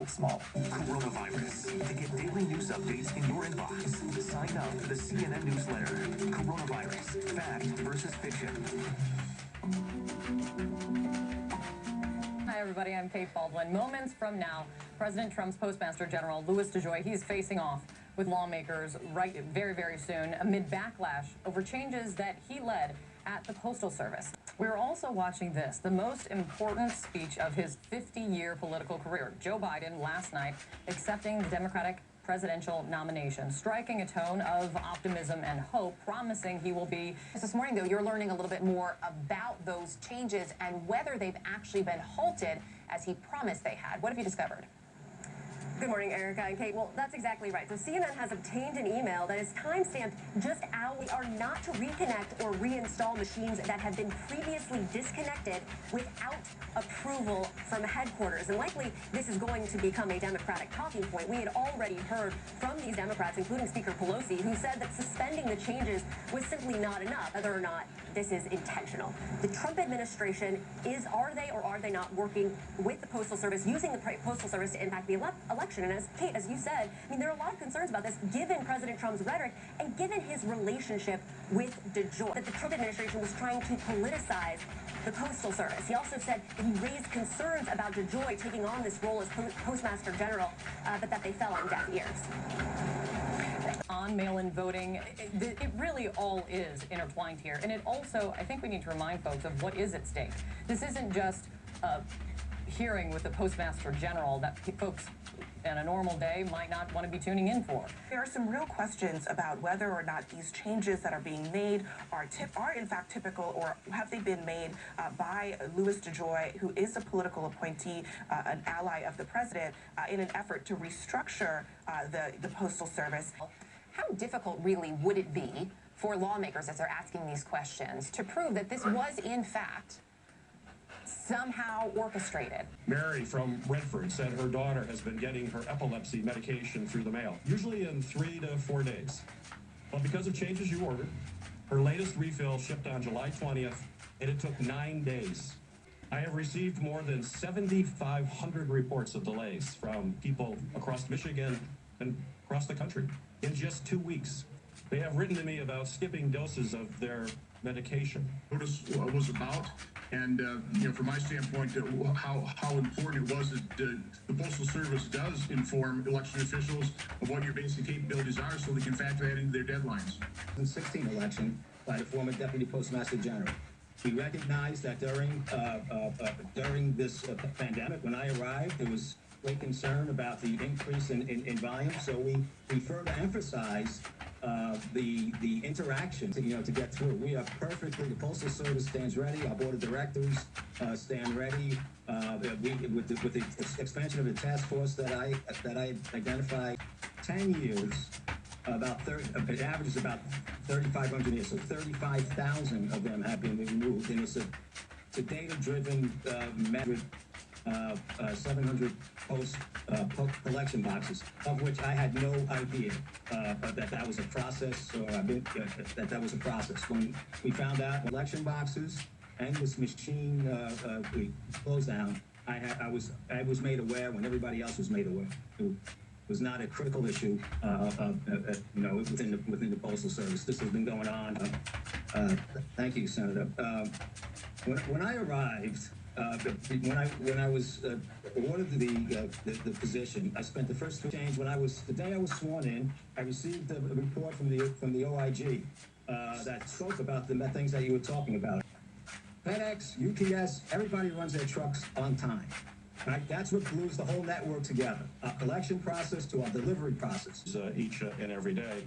Small. Coronavirus. To get daily news updates in your inbox, sign up for the CNN newsletter. Coronavirus. Fact versus fiction. Hi, everybody. I'm Kate Baldwin. Moments from now, President Trump's Postmaster General, Louis DeJoy, he's facing off with lawmakers very soon amid backlash over changes that he led at the Postal Service. We're also watching this, the most important speech of his 50-year political career. Joe Biden last night accepting the Democratic presidential nomination, striking a tone of optimism and hope, promising he will be. This morning, though, you're learning a little bit more about those changes and whether they've actually been halted as he promised they had. What have you discovered? Good morning, Erica and Kate. Well, that's exactly right. So CNN has obtained an email that is timestamped just how we are not to reconnect or reinstall machines that have been previously disconnected without approval from headquarters. And likely this is going to become a Democratic talking point. We had already heard from these Democrats, including Speaker Pelosi, who said that suspending the changes was simply not enough, whether or not this is intentional. The Trump administration are they not working with the Postal Service, using the Postal Service to impact the election? And as Kate, as you said, I mean, there are a lot of concerns about this, given President Trump's rhetoric and given his relationship with DeJoy, that the Trump administration was trying to politicize the Postal Service. He also said that he raised concerns about DeJoy taking on this role as Postmaster General, but that they fell on deaf ears. On mail-in voting, it really all is intertwined here. And it also, I think we need to remind folks of what is at stake. This isn't just a hearing with the Postmaster General that folks in a normal day might not want to be tuning in for. There are some real questions about whether or not these changes that are being made are in fact typical, or have they been made by Louis DeJoy, who is a political appointee, an ally of the president, in an effort to restructure the Postal Service. How difficult really would it be for lawmakers, as they're asking these questions, to prove that this was in fact somehow orchestrated? Mary from Redford said her daughter has been getting her epilepsy medication through the mail, usually in 3 to 4 days. But because of changes you ordered, her latest refill shipped on July 20th, and it took 9 days. I have received more than 7,500 reports of delays from people across Michigan and across the country in just 2 weeks. They have written to me about skipping doses of their medication. Notice what it was about, and from my standpoint, how important it was that the Postal Service does inform election officials of what your basic capabilities are, so they can factor that into their deadlines. In 2016 election by the former Deputy Postmaster General. We recognized that during this pandemic, when I arrived, there was great concern about the increase in volume, so we further emphasized the interaction to get through. We are perfectly, the Postal Service stands ready, our board of directors stand ready. With the expansion of the task force that I identified, 10 years, it averages about 3,500 years, so 35,000 of them have been removed, and it's a data-driven method. 700 post collection boxes, of which I had no idea that was a process, or that was a process. When we found out election boxes and this machine we closed down, I was made aware when everybody else was made aware. It was not a critical issue, within the Postal Service. This has been going on. Thank you, Senator. When I arrived. When I was awarded the position, I spent the first change the day I was sworn in. I received a report from the OIG that spoke about the things that you were talking about. FedEx, UPS, everybody runs their trucks on time. Right? That's what glues the whole network together. Our collection process to our delivery process. Each and every day.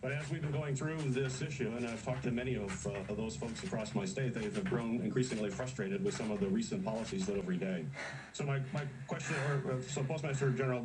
But as we've been going through this issue, and I've talked to many of those folks across my state, they have grown increasingly frustrated with some of the recent policies that every day. So my question, so Postmaster General,